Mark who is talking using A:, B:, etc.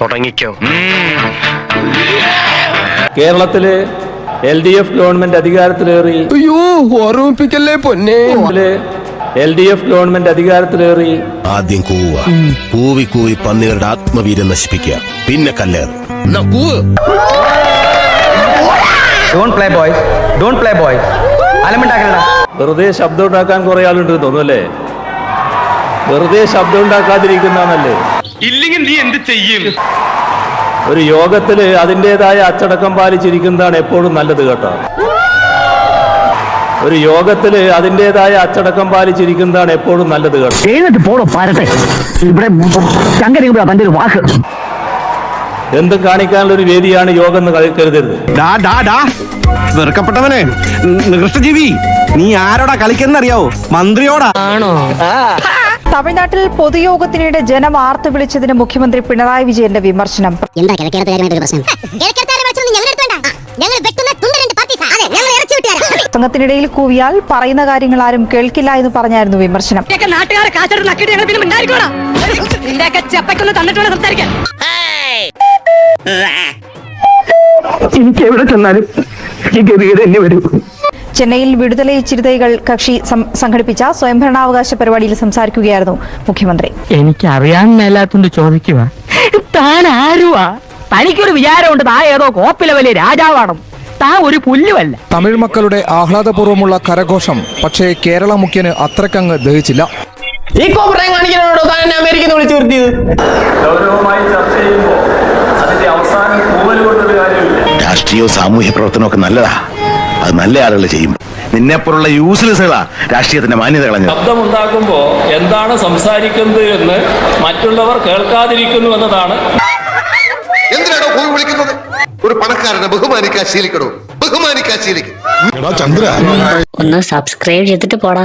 A: തുടങ്ങിക്കോ.
B: കേരളത്തില് LDF government അധികാരത്തിലേറി.
C: ഓർമ്മിപ്പിക്കല്ലേ പൊന്നെ.
B: LDF ഗവൺമെന്റ് അധികാരത്തിലേറി.
D: ആദ്യം കൂവ, കൂവി കൂവി പന്നികളുടെ ആത്മവീര്യം നശിപ്പിക്കുക, പിന്നെ കല്ലേറ്.
B: വെറുതെ ശബ്ദം ഉണ്ടാക്കാൻ കുറെ ആളുണ്ട് തോന്നുന്നല്ലേ? വെറുതെ ശബ്ദം ഉണ്ടാക്കാതിരിക്കുന്നതാണല്ലേ.
A: ഇല്ലെങ്കിൽ നീ എന്ത് ചെയ്യും?
B: ഒരു യോഗത്തില് അതിൻ്റെതായ അച്ചടക്കം പാലിച്ചിരിക്കുന്നതാണ് എപ്പോഴും നല്ലത് കേട്ടോ. ഒരു യോഗത്തില് അതിൻ്റെതായ അച്ചടക്കം പാലിച്ചിരിക്കുന്നതാണ് എപ്പോഴും നല്ലത് കേട്ടോ.
E: പോടോ പാരട്ടെ, ഇവിടെ തന്റെ ഒരു വാക്ക്.
B: എന്തും കാണിക്കാനുള്ള ഒരു വേദിയാണ് യോഗം എന്ന് കരുതരുത്.
F: വെറുക്കപ്പെട്ടവനെ, നികൃഷ്ടജീവി, നീ ആരോടാ കളിക്കുന്നറിയാവോ? മന്ത്രിയോടാ. ആണോ?
G: തമിഴ്നാട്ടിൽ പൊതുയോഗത്തിനിടെ ജനം ആർത്തു വിളിച്ചതിന് മുഖ്യമന്ത്രി പിണറായി വിജയന്റെ വിമർശനം. പ്രസംഗത്തിനിടയിൽ കൂവിയാൽ പറയുന്ന കാര്യങ്ങൾ ആരും കേൾക്കില്ല എന്ന് പറഞ്ഞായിരുന്നു വിമർശനം.
E: എനിക്ക് എവിടെ ചെന്നാലും വരൂ.
G: ചെന്നൈയിൽ വിടുതലൈ ചിരുതൈകൾ കക്ഷി സംഘടിപ്പിച്ച സ്വയംഭരണാവകാശ പരിപാടിയിൽ സംസാരിക്കുകയായിരുന്നു മുഖ്യമന്ത്രി.
E: എനിക്ക് അറിയാൻ മേലാത്തോണ്ട് ചോദിക്കുക, താൻ ആരുവാ? തനിക്കൊരു വിചാരമുണ്ട് താൻ ഏതോ കോപ്പിലെ വലിയ രാജാവാണ്. താൻ ഒരു പുല്ലുമല്ല.
C: തമിഴ് മക്കളുടെ ആഹ്ലാദപൂർവ്വമുള്ള കരഘോഷം പക്ഷേ കേരള മുഖ്യന് അത്രക്കങ്ങ് ദഹിച്ചില്ല.
B: ഗൗരവമായി ചർച്ച ചെയ്യുമ്പോൾ അതിന്റെ അവസാനം കൂവൽ കൊണ്ടൊരു കാര്യമില്ല.
D: രാഷ്ട്രീയവും സാമൂഹ്യ പ്രവർത്തനവും ഒക്കെ നല്ലതാ, അത് നല്ല ആളുകൾ ചെയ്യും. നിന്നെപ്പോലുള്ള യൂസ്ലെസ്സുകളാ രാഷ്ട്രീയത്തിന്റെ മാന്യത കളഞ്ഞത്.
B: ശബ്ദമുണ്ടാക്കുമ്പോ എന്താണ് സംസാരിക്കുന്നത് എന്ന് മറ്റുള്ളവർ കേൾക്കാതിരിക്കുന്നു എന്നതാണ്.
H: എന്തിനാണോ പോയി വിളിക്കുന്നത്? ഒരു പണക്കാരനെ ബഹുമാനിക്കാൻ ശീലിക്കണോ? ബഹുമാനിക്കാൻ ശീലിക്കും.
I: ഒന്ന് സബ്സ്ക്രൈബ് ചെയ്തിട്ട് പോടാ.